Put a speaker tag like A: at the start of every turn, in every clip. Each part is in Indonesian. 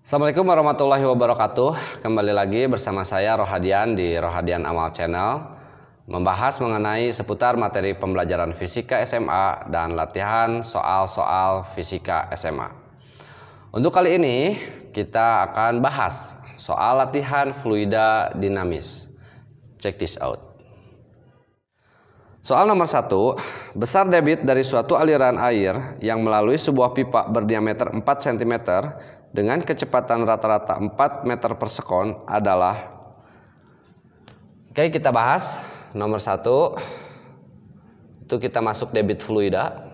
A: Assalamualaikum warahmatullahi wabarakatuh. Kembali lagi bersama saya Rohadian di Rohadian Amal Channel, membahas mengenai seputar materi pembelajaran fisika SMA dan latihan soal-soal fisika SMA. Untuk kali ini kita akan bahas soal latihan fluida dinamis. Check this out. Soal nomor 1, besar debit dari suatu aliran air yang melalui sebuah pipa berdiameter 4 cm dengan kecepatan rata-rata 4 meter per sekon adalah. Oke, kita bahas nomor 1. Itu kita masuk debit fluida,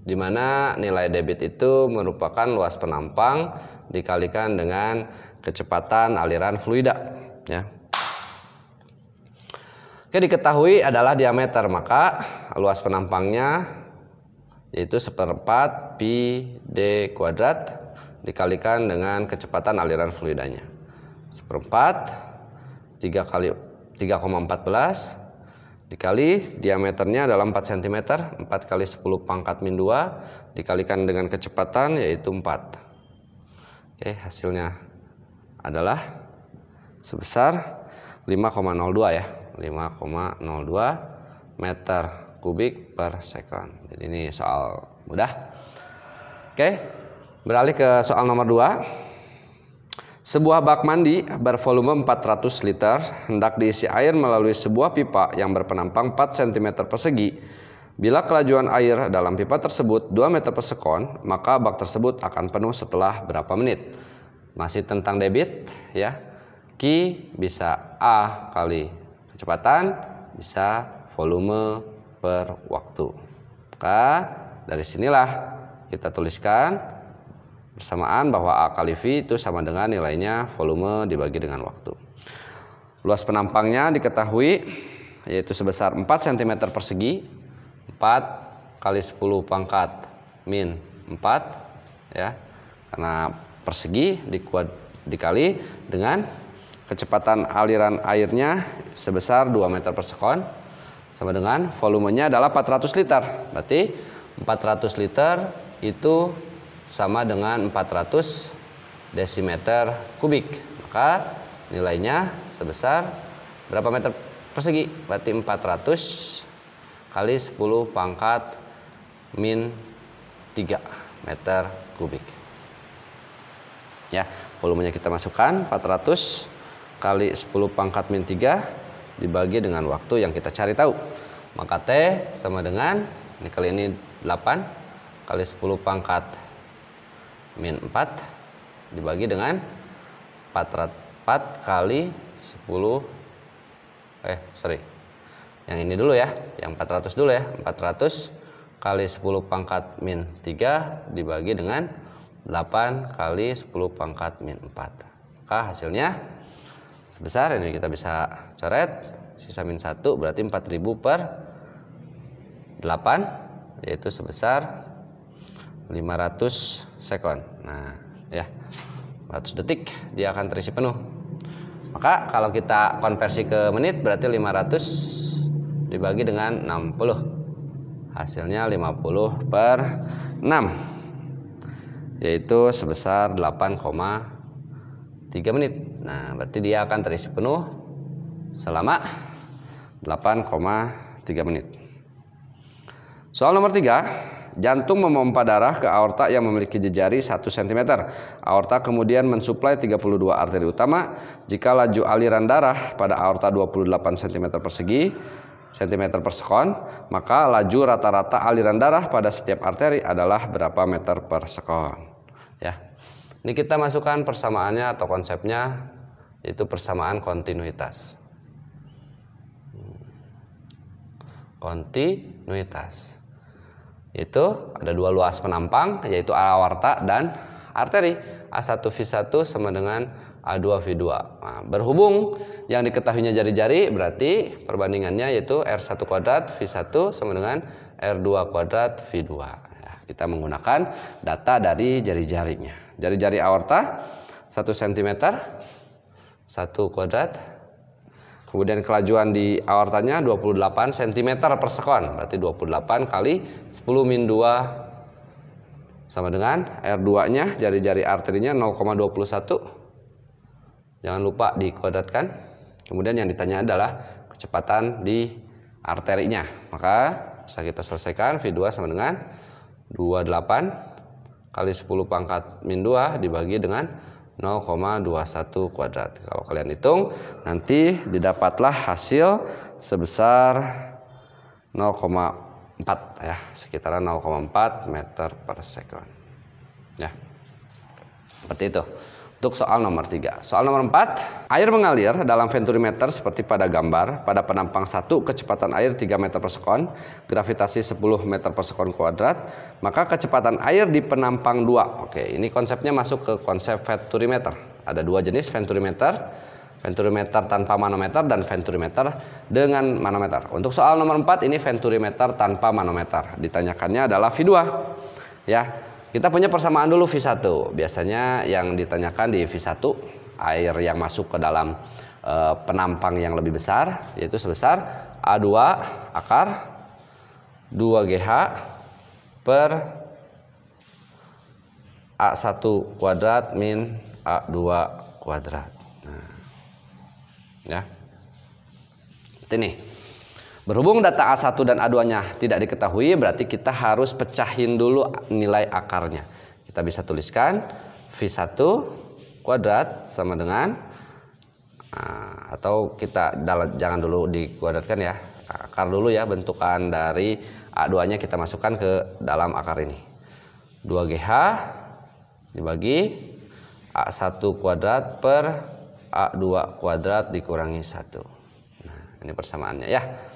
A: di mana nilai debit itu merupakan luas penampang dikalikan dengan kecepatan aliran fluida, ya. Oke, diketahui adalah diameter, maka luas penampangnya yaitu 1/4 pi d kuadrat dikalikan dengan kecepatan aliran fluidanya. 1/4 3,14 dikali diameternya adalah 4 cm, 4 kali 10 pangkat min 2 dikalikan dengan kecepatan yaitu 4. Oke, hasilnya adalah sebesar 5,02 ya, 5,02 meter kubik per sekon. Jadi ini soal mudah. Oke, beralih ke soal nomor 2. Sebuah bak mandi bervolume 400 liter hendak diisi air melalui sebuah pipa yang berpenampang 4 cm persegi. Bila kelajuan air dalam pipa tersebut 2 meter per sekon, maka bak tersebut akan penuh setelah berapa menit? Masih tentang debit ya. Q bisa A kali kecepatan, bisa volume per waktu. Maka dari sinilah kita tuliskan bersamaan bahwa A kali V itu sama dengan nilainya volume dibagi dengan waktu. Luas penampangnya diketahui yaitu sebesar 4 cm persegi, 4 kali 10 pangkat min 4 ya, karena persegi dikali dengan kecepatan aliran airnya sebesar 2 meter per sekon, sama dengan volumenya adalah 400 liter. Berarti 400 liter itu sama dengan 400 desimeter kubik. Maka nilainya sebesar berapa meter persegi? Berarti 400 kali 10 pangkat min 3 meter kubik. Ya, volumenya kita masukkan 400 kali 10 pangkat min 3 dibagi dengan waktu yang kita cari tahu. Maka T sama dengan, ini kali ini 8 kali 10 pangkat min 4 dibagi dengan 4 kali 10 yang ini dulu ya, yang 400 dulu ya. 400 kali 10 pangkat min 3 dibagi dengan 8 kali 10 pangkat min 4. Maka hasilnya sebesar, ini kita bisa coret, sisa min 1 berarti 4000 per 8, yaitu sebesar 500 sekon. Nah ya, 500 detik dia akan terisi penuh. Maka kalau kita konversi ke menit berarti 500 dibagi dengan 60, hasilnya 50 per 6, yaitu sebesar 8,3 menit. Nah, berarti dia akan terisi penuh selama 8,3 menit. Soal nomor 3, jantung memompa darah ke aorta yang memiliki jejari 1 cm. Aorta kemudian mensuplai 32 arteri utama. Jika laju aliran darah pada aorta 28 cm persegi cm per sekon, maka laju rata-rata aliran darah pada setiap arteri adalah berapa meter per sekon? Ya. Ini kita masukkan persamaannya atau konsepnya, yaitu persamaan kontinuitas. Kontinuitas. Itu ada 2 luas penampang, yaitu aorta dan arteri. A1V1 sama dengan A2V2. Nah, berhubung yang diketahuinya jari-jari, berarti perbandingannya yaitu R1 kuadrat V1 sama dengan R2 kuadrat V2. Ya, kita menggunakan data dari jari-jarinya. Jari-jari aorta 1 cm 1 kuadrat. Kemudian kelajuan di aortanya 28 cm per sekon. Berarti 28 kali 10 min 2 sama dengan R2-nya, jari-jari arterinya 0,21. Jangan lupa dikuadratkan. Kemudian yang ditanya adalah kecepatan di arterinya. Maka bisa kita selesaikan. V2 sama dengan 28 kali 10 pangkat min 2 dibagi dengan 0,21 kuadrat. Kalau kalian hitung, nanti didapatlah hasil sebesar 0,4 ya, sekitaran 0,4 meter per sekon. Ya, seperti itu. Untuk soal nomor 3. Soal nomor 4, air mengalir dalam venturimeter seperti pada gambar. Pada penampang 1 kecepatan air 3 meter per sekon, gravitasi 10 meter per sekon kuadrat, maka kecepatan air di penampang 2. Oke, ini konsepnya masuk ke konsep venturimeter. Ada dua jenis venturimeter, venturimeter tanpa manometer dan venturimeter dengan manometer. Untuk soal nomor 4 ini venturimeter tanpa manometer. Ditanyakannya adalah V2. Ya. Kita punya persamaan dulu V1. Biasanya yang ditanyakan di V1 air yang masuk ke dalam penampang yang lebih besar, yaitu sebesar A2 akar 2GH per A1 kuadrat min A2 kuadrat. Nah, ya. Seperti ini. Berhubung data A1 dan A2-nya tidak diketahui, berarti kita harus pecahin dulu nilai akarnya. Kita bisa tuliskan V1 kuadrat sama dengan, atau kita jangan dulu dikuadratkan ya, akar dulu ya, bentukan dari A2-nya kita masukkan ke dalam akar ini. 2GH dibagi A1 kuadrat per A2 kuadrat dikurangi 1. Nah, ini persamaannya ya.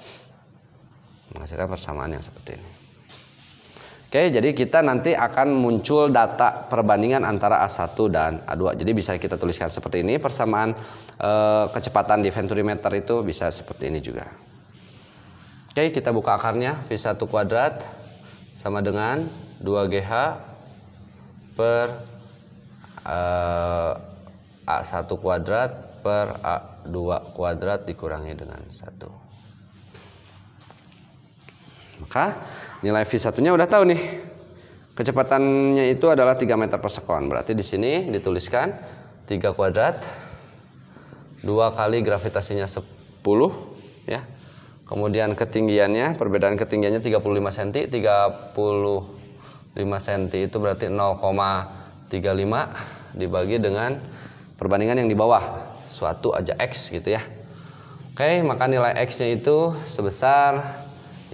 A: Menghasilkan persamaan yang seperti ini. Oke, jadi kita nanti akan muncul data perbandingan antara A1 dan A2. Jadi bisa kita tuliskan seperti ini. Persamaan kecepatan di venturimeter itu bisa seperti ini juga. Oke, kita buka akarnya. V1 kuadrat sama dengan 2GH per A1 kuadrat per A2 kuadrat dikurangi dengan 1. Maka nilai V1-nya udah tahu nih. Kecepatannya itu adalah 3 meter per sekon. Berarti di sini dituliskan 3 kuadrat 2 kali gravitasinya 10 ya. Kemudian ketinggiannya, perbedaan ketinggiannya 35 cm. 35 cm itu berarti 0,35 dibagi dengan perbandingan yang di bawah, suatu aja X gitu ya. Oke, maka nilai X-nya itu sebesar,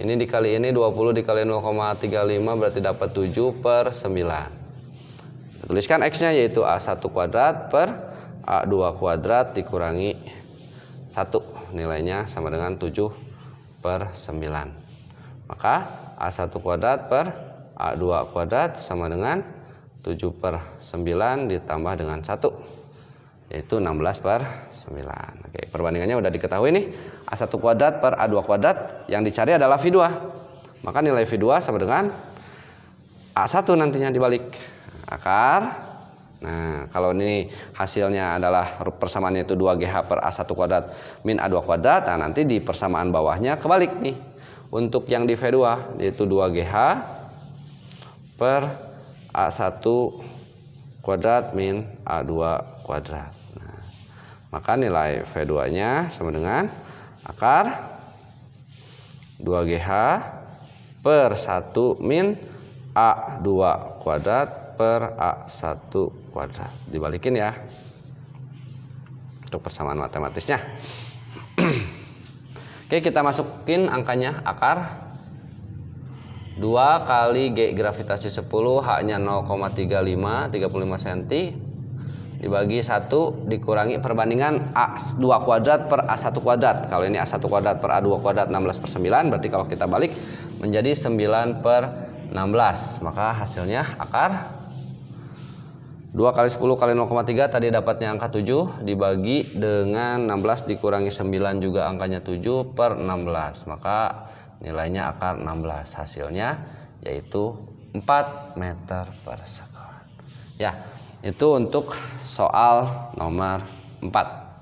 A: ini dikali ini 20 dikali 0,35 berarti dapat 7/9. Tuliskan X-nya yaitu A1 kuadrat per A2 kuadrat dikurangi 1. Nilainya sama dengan 7/9. Maka A1 kuadrat per A2 kuadrat sama dengan 7/9 ditambah dengan 1. Yaitu 16/9. Oke, perbandingannya udah diketahui nih. A1 kuadrat per A2 kuadrat, yang dicari adalah V2. Maka nilai V2 sama dengan A1 nantinya dibalik akar. Nah, kalau ini hasilnya adalah persamaannya itu 2GH per A1 kuadrat min A2 kuadrat, nah nanti di persamaan bawahnya kebalik nih. Untuk yang di V2 yaitu 2GH per A1 kuadrat min A2 kuadrat. Nah, maka nilai V2-nya sama dengan akar 2GH per 1 min A2 kuadrat per A1 kuadrat. Dibalikin ya untuk persamaan matematisnya. Oke, kita masukin angkanya. Akar 2 kali G gravitasi 10, H-nya 0,35 cm dibagi 1 dikurangi perbandingan A2 kuadrat per A1 kuadrat. Kalau ini A1 kuadrat per A2 kuadrat 16/9, berarti kalau kita balik menjadi 9/16. Maka hasilnya akar 2 kali 10 kali 0,3 tadi dapatnya angka 7 dibagi dengan 16 dikurangi 9 juga angkanya 7/16. Maka nilainya akar 16. Hasilnya yaitu 4 meter per sekon. Ya, itu untuk soal nomor 4.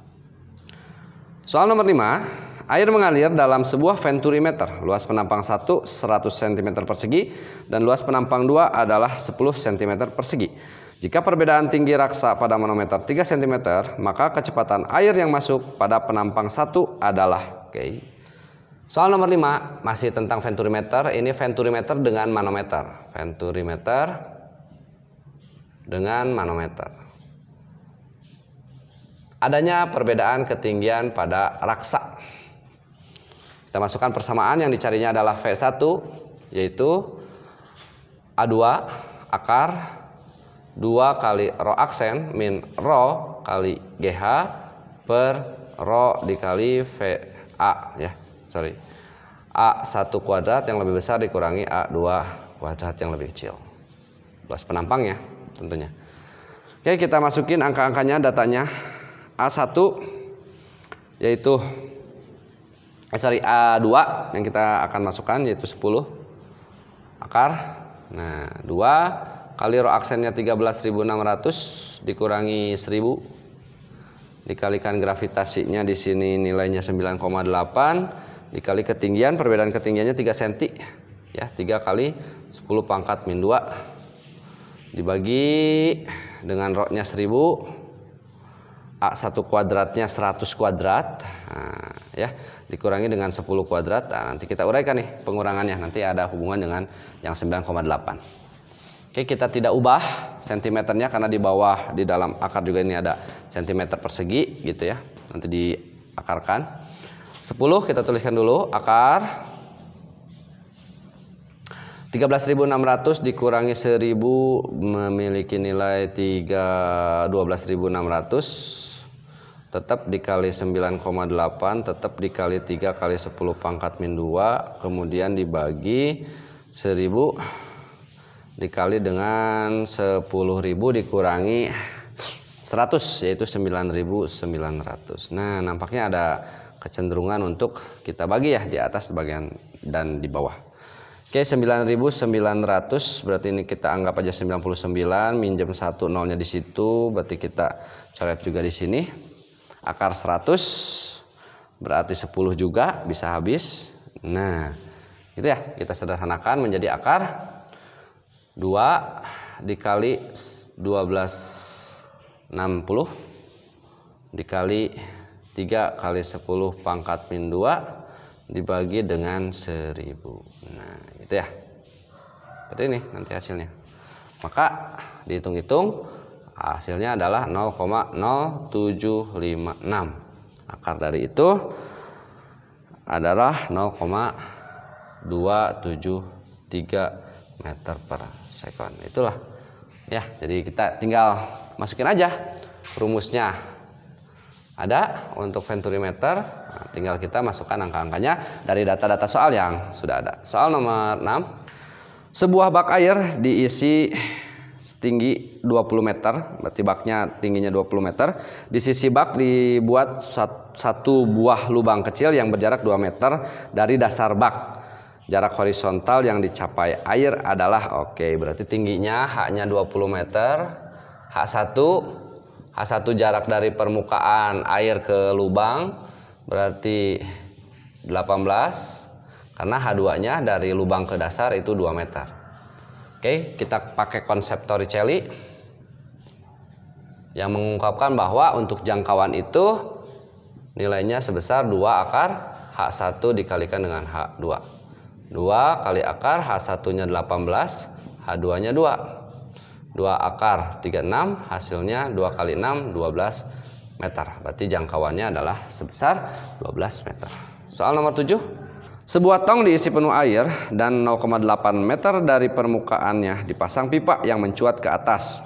A: Soal nomor 5, Air mengalir dalam sebuah venturimeter. Luas penampang 1 100 cm persegi dan luas penampang 2 adalah 10 cm persegi. Jika perbedaan tinggi raksa pada manometer 3 cm, maka kecepatan air yang masuk pada penampang 1 adalah Soal nomor 5 masih tentang venturimeter. Ini venturimeter dengan manometer. Venturimeter dengan manometer. Adanya perbedaan ketinggian pada raksa. Kita masukkan persamaan, yang dicarinya adalah V1, yaitu A2 akar 2 kali rho aksen min rho kali GH per rho dikali VA ya. A1 kuadrat yang lebih besar dikurangi A2 kuadrat yang lebih kecil. Luas penampangnya tentunya. Oke, kita masukin angka-angkanya, datanya. A1 yaitu A2 yang kita akan masukkan yaitu 10 akar. Nah, 2 kali rho aksennya 13.600 dikurangi 1000 dikalikan gravitasinya di sini nilainya 9,8 dikali ketinggian, perbedaan ketinggiannya 3 cm ya, 3 kali 10 pangkat min 2 dibagi dengan rho-nya 1000, A1 kuadratnya 100 kuadrat, nah, ya, dikurangi dengan 10 kuadrat. Nah, nanti kita uraikan nih pengurangannya, nanti ada hubungan dengan yang 9,8. Oke, kita tidak ubah sentimeternya karena di bawah di dalam akar juga ini ada sentimeter persegi gitu ya. Nanti diakarkan. 10 kita tuliskan dulu, akar 13.600 dikurangi 1000 memiliki nilai 12.600. Tetap dikali 9,8, tetap dikali 3 kali 10 pangkat min 2, kemudian dibagi 1000 dikali dengan 10.000 dikurangi 100 yaitu 9.900. Nah, nampaknya ada kecenderungan untuk kita bagi ya di atas bagian dan di bawah. Oke, 9.900 berarti ini kita anggap aja 99, minjem 1 nolnya di situ, berarti kita coret juga di sini. Akar 100 berarti 10 juga bisa habis. Nah, itu ya, kita sederhanakan menjadi akar 2 dikali 1260 dikali 3 kali 10 pangkat min 2 dibagi dengan 1000. Nah, gitu ya. Seperti ini nanti hasilnya. Maka dihitung-hitung hasilnya adalah 0,0756. Akar dari itu adalah 0,273 meter per sekon. Itulah ya. Jadi kita tinggal masukin aja rumusnya. Ada untuk venturimeter. Nah, tinggal kita masukkan angka-angkanya dari data-data soal yang sudah ada. Soal nomor 6. Sebuah bak air diisi setinggi 20 meter, berarti baknya tingginya 20 meter. Di sisi bak dibuat satu buah lubang kecil yang berjarak 2 meter dari dasar bak. Jarak horizontal yang dicapai air adalah, berarti tingginya H-nya 20 meter. H1 jarak dari permukaan air ke lubang berarti 18, karena H2-nya dari lubang ke dasar itu 2 meter. Oke, kita pakai konsep Torricelli yang mengungkapkan bahwa untuk jangkauan itu nilainya sebesar 2 akar H1 dikalikan dengan H2. 2 kali akar H1-nya 18, H2-nya 2. 2 akar 36, hasilnya 2 kali 6, 12 meter. Berarti jangkauannya adalah sebesar 12 meter. Soal nomor 7. Sebuah tong diisi penuh air dan 0,8 meter dari permukaannya dipasang pipa yang mencuat ke atas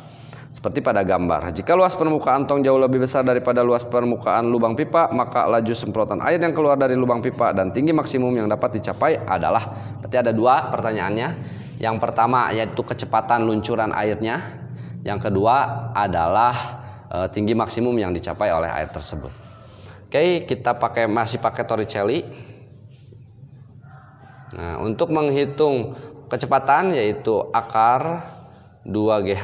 A: seperti pada gambar. Jika luas permukaan tong jauh lebih besar daripada luas permukaan lubang pipa, maka laju semprotan air yang keluar dari lubang pipa dan tinggi maksimum yang dapat dicapai adalah. Berarti ada 2 pertanyaannya. Yang pertama yaitu kecepatan luncuran airnya. Yang kedua adalah tinggi maksimum yang dicapai oleh air tersebut. Oke, kita masih pakai Torricelli. Nah, untuk menghitung kecepatan yaitu akar 2GH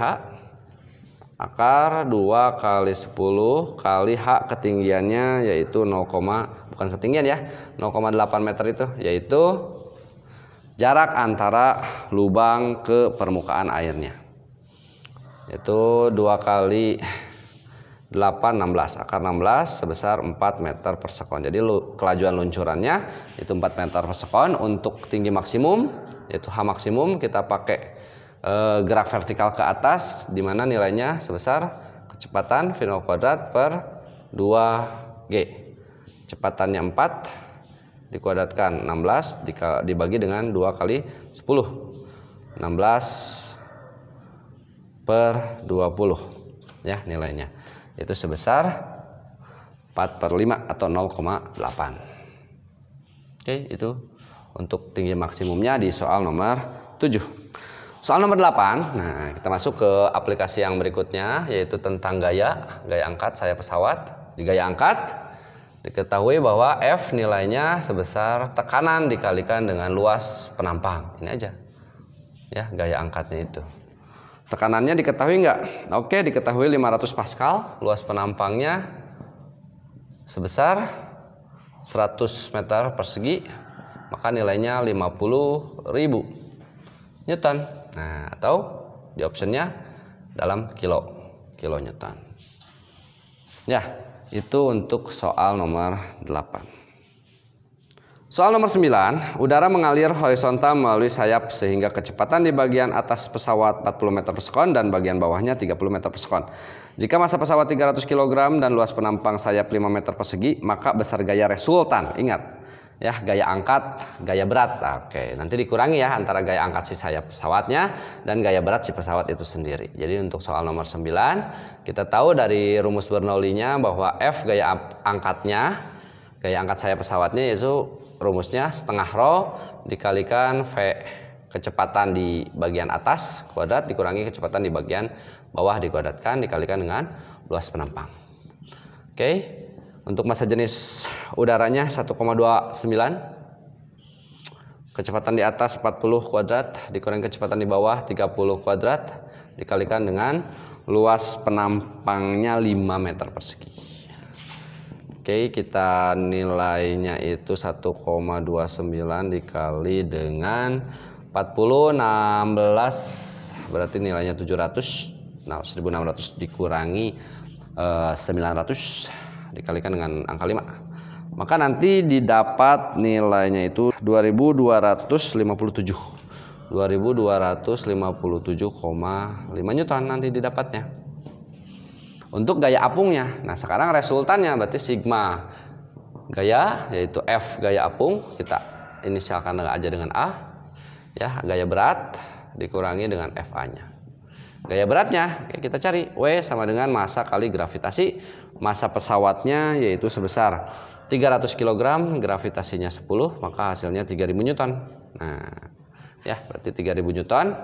A: akar 2 kali 10 kali H ketinggiannya yaitu 0, bukan ketinggian ya, 0,8 meter itu, yaitu jarak antara lubang ke permukaan airnya. Yaitu 2 kali 8, 16, akar 16 sebesar 4 meter per sekon. Jadi kelajuan luncurannya itu 4 meter per sekon. Untuk tinggi maksimum yaitu H maksimum kita pakai gerak vertikal ke atas, di mana nilainya sebesar kecepatan V0 kuadrat per 2G. Kecepatannya 4 dikuadratkan 16 dibagi dengan 2 kali 10. 16 per 20 ya nilainya. Itu sebesar 4/5 atau 0,8. Oke, itu untuk tinggi maksimumnya di soal nomor 7. Soal nomor 8, nah kita masuk ke aplikasi yang berikutnya, yaitu tentang gaya angkat sayap pesawat. Di gaya angkat diketahui bahwa F nilainya sebesar tekanan dikalikan dengan luas penampang. Ini aja ya gaya angkatnya itu. Tekanannya diketahui nggak? Oke, diketahui 500 Pascal, luas penampangnya sebesar 100 meter persegi, maka nilainya 50.000 Newton. Nah, atau di optionnya dalam kilo Newton. Ya, itu untuk soal nomor 8. Soal nomor 9, udara mengalir horizontal melalui sayap sehingga kecepatan di bagian atas pesawat 40 meter per sekon dan bagian bawahnya 30 meter per sekon. Jika massa pesawat 300 kg dan luas penampang sayap 5 meter persegi, maka besar gaya resultan. Ingat, ya, gaya angkat, gaya berat. Oke, nanti dikurangi ya antara gaya angkat si sayap pesawatnya dan gaya berat si pesawat itu sendiri. Jadi untuk soal nomor 9, kita tahu dari rumus Bernoulli-nya bahwa F gaya angkatnya, gaya angkat sayap pesawatnya yaitu rumusnya setengah rho dikalikan V kecepatan di bagian atas kuadrat dikurangi kecepatan di bagian bawah dikuadratkan dikalikan dengan luas penampang. Oke. Untuk massa jenis udaranya 1,29, kecepatan di atas 40 kuadrat dikurangi kecepatan di bawah 30 kuadrat dikalikan dengan luas penampangnya 5 meter persegi. Oke, kita nilainya itu 1,29 dikali dengan 40, 16 berarti nilainya 700. Nah, 1600 dikurangi 900 dikalikan dengan angka 5, maka nanti didapat nilainya itu 2257 2257,5 Newton nanti didapatnya. Untuk gaya apungnya, nah sekarang resultannya berarti sigma gaya yaitu F gaya apung, kita inisialkan aja dengan A ya, gaya berat dikurangi dengan FA nya. Gaya beratnya kita cari, W sama dengan massa kali gravitasi. Massa pesawatnya yaitu sebesar 300 kg, gravitasinya 10, maka hasilnya 3000 Newton. Nah, ya berarti 3000 Newton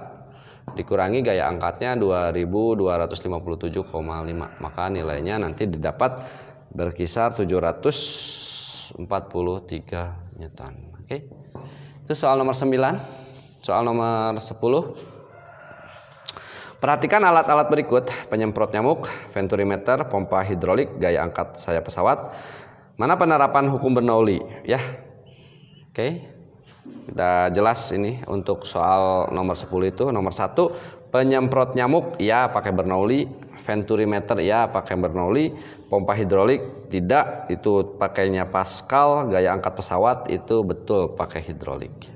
A: dikurangi gaya angkatnya 2257,5, maka nilainya nanti didapat berkisar 743 Newton. Oke. Itu soal nomor 9. Soal nomor 10. Perhatikan alat-alat berikut: penyemprot nyamuk, venturimeter, pompa hidrolik, gaya angkat sayap pesawat. Mana penerapan hukum Bernoulli? Ya, oke, kita jelas ini untuk soal nomor 10 itu. Nomor 1, penyemprot nyamuk, ya pakai Bernoulli. Venturimeter, ya pakai Bernoulli. Pompa hidrolik, tidak, itu pakainya Pascal. Gaya angkat pesawat itu betul pakai hidrolik.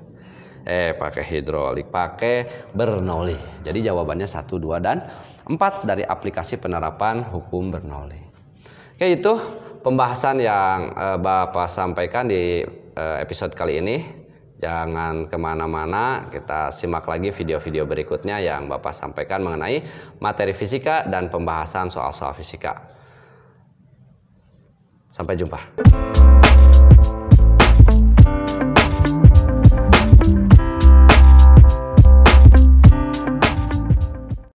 A: Pakai hidrolik, pakai Bernoulli. Jadi jawabannya 1, 2, dan 4 dari aplikasi penerapan hukum Bernoulli. Oke, itu pembahasan yang Bapak sampaikan di episode kali ini. Jangan kemana-mana, kita simak lagi video-video berikutnya yang Bapak sampaikan mengenai materi fisika dan pembahasan soal-soal fisika. Sampai jumpa.